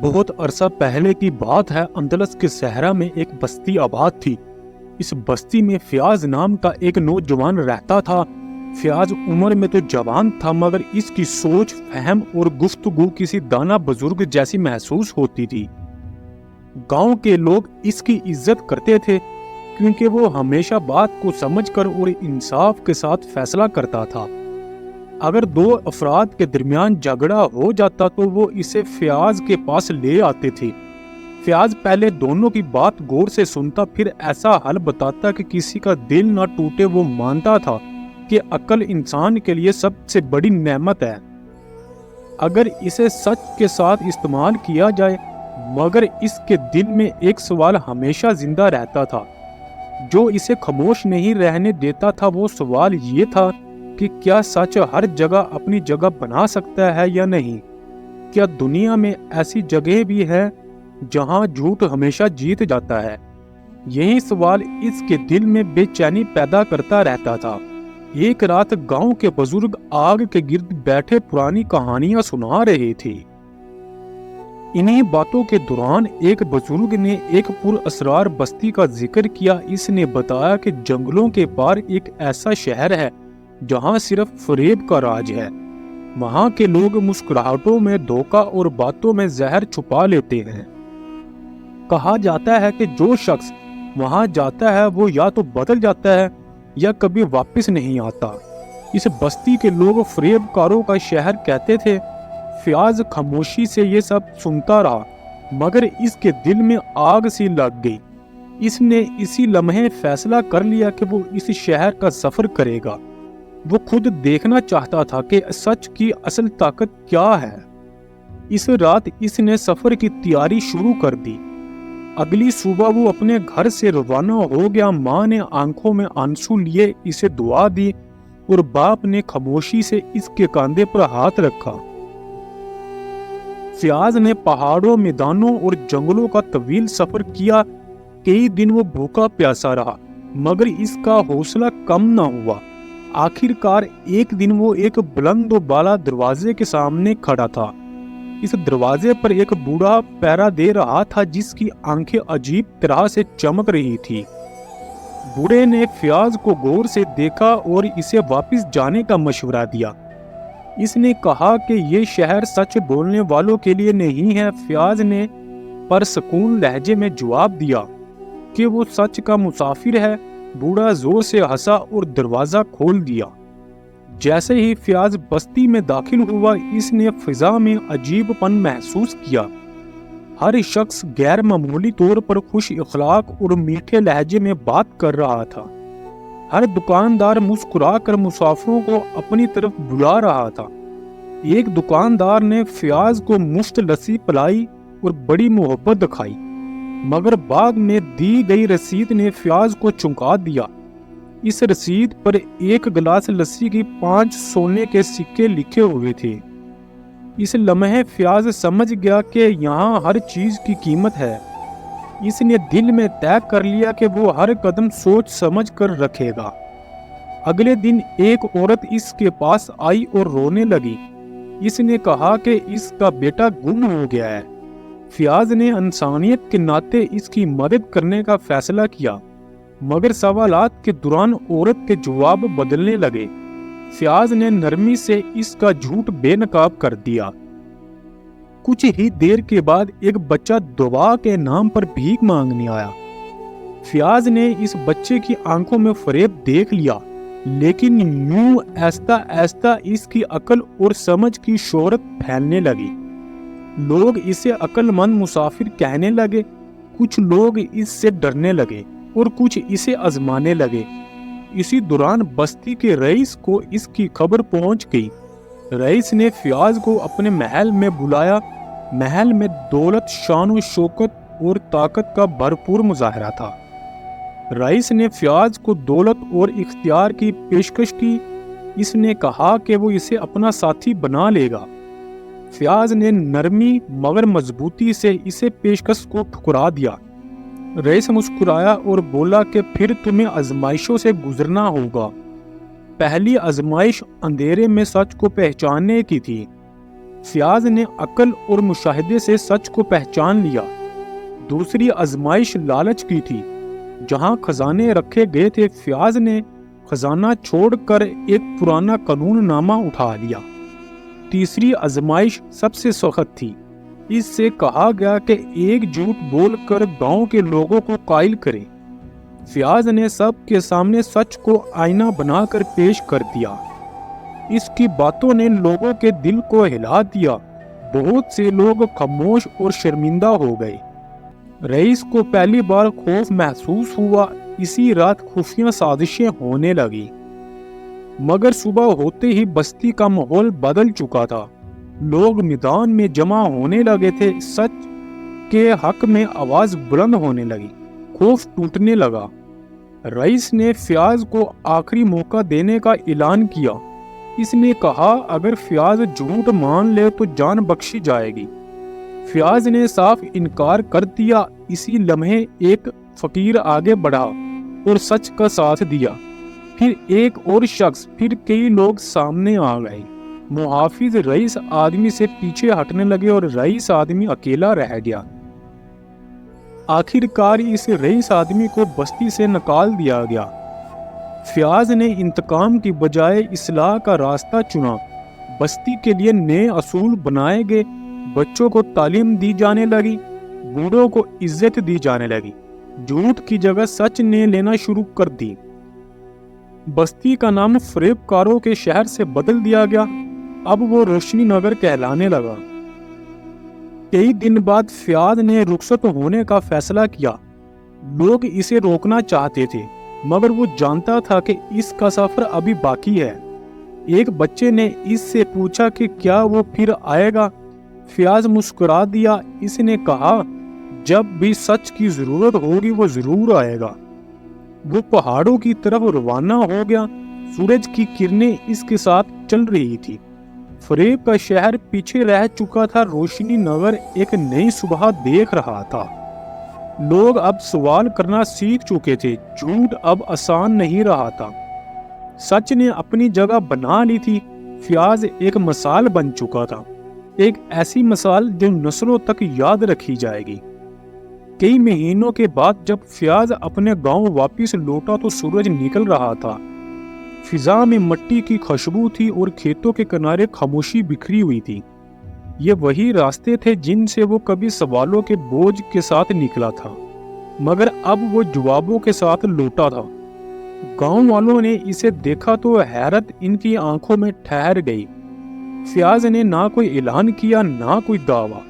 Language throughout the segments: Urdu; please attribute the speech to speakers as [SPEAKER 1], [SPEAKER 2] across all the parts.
[SPEAKER 1] بہت عرصہ پہلے کی بات ہے۔ اندلس کے صحرا میں ایک بستی آباد تھی۔ اس بستی میں فیاض نام کا ایک نوجوان رہتا تھا۔ فیاض عمر میں تو جوان تھا، مگر اس کی سوچ، فہم اور گفتگو کسی دانا بزرگ جیسی محسوس ہوتی تھی۔ گاؤں کے لوگ اس کی عزت کرتے تھے کیونکہ وہ ہمیشہ بات کو سمجھ کر اور انصاف کے ساتھ فیصلہ کرتا تھا۔ اگر دو افراد کے درمیان جھگڑا ہو جاتا تو وہ اسے فیاض کے پاس لے آتے تھے۔ فیاض پہلے دونوں کی بات غور سے سنتا، پھر ایسا حل بتاتا کہ کسی کا دل نہ ٹوٹے۔ وہ مانتا تھا کہ عقل انسان کے لیے سب سے بڑی نعمت ہے اگر اسے سچ کے ساتھ استعمال کیا جائے، مگر اس کے دل میں ایک سوال ہمیشہ زندہ رہتا تھا جو اسے خاموش نہیں رہنے دیتا تھا۔ وہ سوال یہ تھا کہ کیا سچ ہر جگہ اپنی جگہ بنا سکتا ہے یا نہیں؟ کیا دنیا میں ایسی جگہ بھی ہے جہاں جھوٹ ہمیشہ جیت جاتا ہے؟ یہی سوال اس کے دل میں بے چینی پیدا کرتا رہتا تھا۔ ایک رات گاؤں کے بزرگ آگ کے گرد بیٹھے پرانی کہانیاں سنا رہے تھے۔ انہی باتوں کے دوران ایک بزرگ نے ایک پر اسرار بستی کا ذکر کیا۔ اس نے بتایا کہ جنگلوں کے پار ایک ایسا شہر ہے جہاں صرف فریب کا راج ہے۔ وہاں کے لوگ مسکراہٹوں میں دھوکہ اور باتوں میں زہر چھپا لیتے ہیں۔ کہا جاتا ہے کہ جو شخص وہاں جاتا ہے وہ یا تو بدل جاتا ہے یا کبھی واپس نہیں آتا۔ اس بستی کے لوگ فریب کاروں کا شہر کہتے تھے۔ فیاض خاموشی سے یہ سب سنتا رہا، مگر اس کے دل میں آگ سی لگ گئی۔ اس نے اسی لمحے فیصلہ کر لیا کہ وہ اس شہر کا سفر کرے گا۔ وہ خود دیکھنا چاہتا تھا کہ سچ کی اصل طاقت کیا ہے۔ اس رات اس نے سفر کی تیاری شروع کر دی۔ اگلی صبح وہ اپنے گھر سے روانہ ہو گیا۔ ماں نے آنکھوں میں آنسو لیے اسے دعا دی اور باپ نے خاموشی سے اس کے کاندھے پر ہاتھ رکھا۔ فیاض نے پہاڑوں، میدانوں اور جنگلوں کا طویل سفر کیا۔ کئی دن وہ بھوکا پیاسا رہا، مگر اس کا حوصلہ کم نہ ہوا۔ آخر کار ایک دن وہ ایک بلند و بالا دروازے کے سامنے کھڑا تھا۔ اس دروازے پر ایک بوڑھا پہرا دے رہا تھا جس کی آنکھیں عجیب طرح سے چمک رہی تھی۔ بوڑھے نے فیاض کو غور سے دیکھا اور اسے واپس جانے کا مشورہ دیا۔ اس نے کہا کہ یہ شہر سچ بولنے والوں کے لیے نہیں ہے۔ فیاض نے پرسکون لہجے میں جواب دیا کہ وہ سچ کا مسافر ہے۔ بوڑھا زور سے ہنسا اور دروازہ کھول دیا۔ جیسے ہی فیاض بستی میں داخل ہوا، اس نے فضا میں عجیب پن محسوس کیا۔ ہر شخص غیر معمولی طور پر خوش اخلاق اور میٹھے لہجے میں بات کر رہا تھا۔ ہر دکاندار مسکرا کر مسافروں کو اپنی طرف بلا رہا تھا۔ ایک دکاندار نے فیاض کو مفت لسی پلائی اور بڑی محبت دکھائی، مگر بعد میں دی گئی رسید نے فیاض کو چونکا دیا۔ اس رسید پر ایک گلاس لسی کی 5 سونے کے سکے لکھے ہوئے تھے۔ اس لمحے فیاض سمجھ گیا کہ یہاں ہر چیز کی قیمت ہے۔ اس نے دل میں طے کر لیا کہ وہ ہر قدم سوچ سمجھ کر رکھے گا۔ اگلے دن ایک عورت اس کے پاس آئی اور رونے لگی۔ اس نے کہا کہ اس کا بیٹا گم ہو گیا ہے۔ فیاض نے انسانیت کے ناطے اس کی مدد کرنے کا فیصلہ کیا، مگر سوالات کے دوران عورت کے جواب بدلنے لگے۔ فیاض نے نرمی سے اس کا جھوٹ بے نقاب کر دیا۔ کچھ ہی دیر کے بعد ایک بچہ دعا کے نام پر بھیک مانگنے آیا۔ فیاض نے اس بچے کی آنکھوں میں فریب دیکھ لیا، لیکن یوں آہستہ آہستہ اس کی عقل اور سمجھ کی شہرت پھیلنے لگی۔ لوگ اسے عقل مند مسافر کہنے لگے۔ کچھ لوگ اس سے ڈرنے لگے اور کچھ اسے آزمانے لگے۔ اسی دوران بستی کے رئیس کو اس کی خبر پہنچ گئی۔ رئیس نے فیاض کو اپنے محل میں بلایا۔ محل میں دولت، شان و شوکت اور طاقت کا بھرپور مظاہرہ تھا۔ رئیس نے فیاض کو دولت اور اختیار کی پیشکش کی۔ اس نے کہا کہ وہ اسے اپنا ساتھی بنا لے گا۔ فیاض نے نرمی مگر مضبوطی سے اسے پیشکش کو ٹھکرا دیا۔ رئیس مسکرایا اور بولا کہ پھر تمہیں آزمائشوں سے گزرنا ہوگا۔ پہلی آزمائش اندھیرے میں سچ کو پہچاننے کی تھی۔ فیاض نے عقل اور مشاہدے سے سچ کو پہچان لیا۔ دوسری آزمائش لالچ کی تھی۔ جہاں خزانے رکھے گئے تھے، فیاض نے خزانہ چھوڑ کر ایک پرانا قانون نامہ اٹھا لیا۔ تیسری آزمائش سب سے سخت تھی۔ اس سے کہا گیا کہ ایک جھوٹ بول کر گاؤں کے لوگوں کو قائل کرے۔ فیاض نے سب کے سامنے سچ کو آئینہ بنا کر پیش کر دیا۔ اس کی باتوں نے لوگوں کے دل کو ہلا دیا۔ بہت سے لوگ خاموش اور شرمندہ ہو گئے۔ رئیس کو پہلی بار خوف محسوس ہوا۔ اسی رات خفیہ سازشیں ہونے لگی، مگر صبح ہوتے ہی بستی کا ماحول بدل چکا تھا۔ لوگ میدان میں جمع ہونے لگے تھے۔ سچ کے حق میں آواز بلند ہونے لگی۔ خوف ٹوٹنے لگا۔ رئیس نے فیاض کو آخری موقع دینے کا اعلان کیا۔ اس نے کہا اگر فیاض جھوٹ مان لے تو جان بخشی جائے گی۔ فیاض نے صاف انکار کر دیا۔ اسی لمحے ایک فقیر آگے بڑھا اور سچ کا ساتھ دیا۔ پھر ایک اور شخص، پھر کئی لوگ سامنے آ گئے۔ محافظ رئیس آدمی سے پیچھے ہٹنے لگے اور رئیس آدمی اکیلا رہ گیا۔ آخر کار اس رئیس آدمی کو بستی سے نکال دیا گیا۔ فیاض نے انتقام کی بجائے اصلاح کا راستہ چنا۔ بستی کے لیے نئے اصول بنائے گئے۔ بچوں کو تعلیم دی جانے لگی، بوڑھوں کو عزت دی جانے لگی۔ جھوٹ کی جگہ سچ نے لینا شروع کر دی۔ بستی کا نام فریب کاروں کے شہر سے بدل دیا گیا۔ اب وہ روشنی نگر کہلانے لگا۔ کئی دن بعد فیاض نے رخصت ہونے کا فیصلہ کیا۔ لوگ اسے روکنا چاہتے تھے، مگر وہ جانتا تھا کہ اس کا سفر ابھی باقی ہے۔ ایک بچے نے اس سے پوچھا کہ کیا وہ پھر آئے گا؟ فیاض مسکرا دیا۔ اس نے کہا جب بھی سچ کی ضرورت ہوگی وہ ضرور آئے گا۔ وہ پہاڑوں کی طرف روانہ ہو گیا۔ سورج کی کرنیں اس کے ساتھ چل رہی تھی۔ فریب کا شہر پیچھے رہ چکا تھا۔ روشنی نگر ایک نئی صبح دیکھ رہا تھا۔ لوگ اب سوال کرنا سیکھ چکے تھے۔ جھوٹ اب آسان نہیں رہا تھا۔ سچ نے اپنی جگہ بنا لی تھی۔ فیاض ایک مثال بن چکا تھا، ایک ایسی مثال جو نسلوں تک یاد رکھی جائے گی۔ کئی مہینوں کے بعد جب فیاض اپنے گاؤں واپس لوٹا تو سورج نکل رہا تھا۔ فضا میں مٹی کی خوشبو تھی اور کھیتوں کے کنارے خاموشی بکھری ہوئی تھی۔ یہ وہی راستے تھے جن سے وہ کبھی سوالوں کے بوجھ کے ساتھ نکلا تھا، مگر اب وہ جوابوں کے ساتھ لوٹا تھا۔ گاؤں والوں نے اسے دیکھا تو حیرت ان کی آنکھوں میں ٹھہر گئی۔ فیاض نے نہ کوئی اعلان کیا، نہ کوئی دعویٰ۔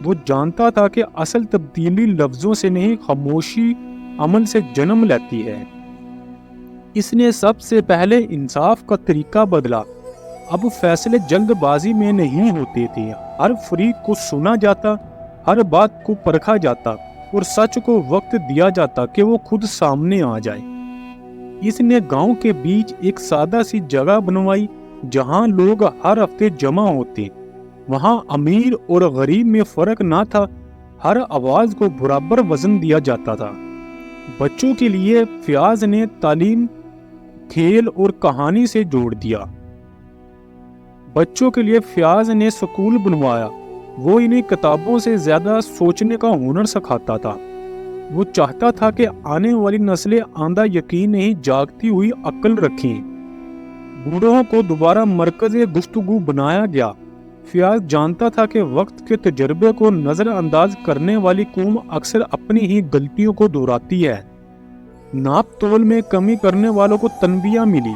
[SPEAKER 1] وہ جانتا تھا کہ اصل تبدیلی لفظوں سے نہیں، خاموشی عمل سے جنم لیتی ہے۔ اس نے سب سے پہلے انصاف کا طریقہ بدلا۔ اب فیصلے جلد بازی میں نہیں ہوتے تھے۔ ہر فریق کو سنا جاتا، ہر بات کو پرکھا جاتا اور سچ کو وقت دیا جاتا کہ وہ خود سامنے آ جائے۔ اس نے گاؤں کے بیچ ایک سادہ سی جگہ بنوائی جہاں لوگ ہر ہفتے جمع ہوتے۔ وہاں امیر اور غریب میں فرق نہ تھا، ہر آواز کو برابر وزن دیا جاتا تھا۔ بچوں کے لیے فیاض نے تعلیم، کھیل اور کہانی سے جوڑ دیا۔ بچوں کے لیے فیاض نے سکول بنوایا۔ وہ انہیں کتابوں سے زیادہ سوچنے کا ہنر سکھاتا تھا۔ وہ چاہتا تھا کہ آنے والی نسلیں آندھا یقین نہیں، جاگتی ہوئی عقل رکھیں۔ بوڑھوں کو دوبارہ مرکز گفتگو بنایا گیا۔ فیاض جانتا تھا کہ وقت کے تجربے کو نظر انداز کرنے والی قوم اکثر اپنی ہی غلطیوں کو دہراتی ہے۔ ناپ تول میں کمی کرنے والوں کو تنبیہ ملی،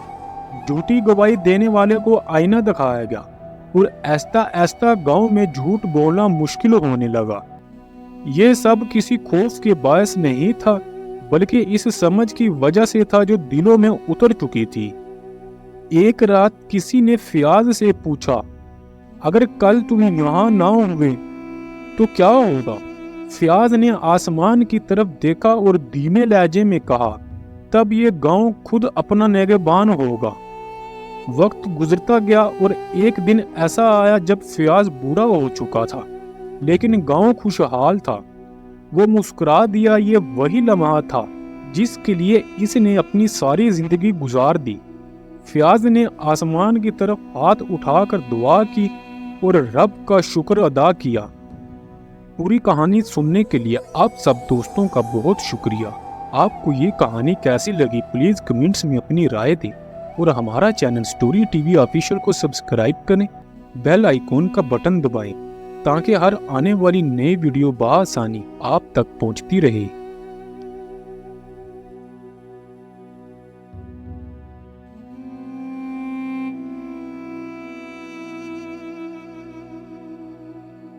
[SPEAKER 1] جھوٹی گواہی دینے والے کو آئینہ دکھایا گیا، اور ایستا ایستا گاؤں میں جھوٹ بولنا مشکل ہونے لگا۔ یہ سب کسی خوف کے باعث نہیں تھا، بلکہ اس سمجھ کی وجہ سے تھا جو دلوں میں اتر چکی تھی۔ ایک رات کسی نے فیاض سے پوچھا، اگر کل تم یہاں نہ ہوئے تو کیا ہوگا؟ فیاض نے آسمان کی طرف دیکھا اور دھیمے لہجے میں کہا، تب یہ گاؤں خود اپنا نگہبان ہوگا۔ وقت گزرتا گیا اور ایک دن ایسا آیا جب فیاض بوڑھا ہو چکا تھا، لیکن گاؤں خوشحال تھا۔ وہ مسکرا دیا۔ یہ وہی لمحہ تھا جس کے لیے اس نے اپنی ساری زندگی گزار دی۔ فیاض نے آسمان کی طرف ہاتھ اٹھا کر دعا کی اور رب کا شکر ادا کیا۔ پوری کہانی سننے کے لیے آپ سب دوستوں کا بہت شکریہ۔ آپ کو یہ کہانی کیسی لگی پلیز کمنٹس میں اپنی رائے دیں، اور ہمارا channel story T V official کو سبسکرائب کریں، بیل آئیکن کا بٹن دبائیں تاکہ ہر آنے والی نئی ویڈیو بآسانی آپ تک پہنچتی رہے۔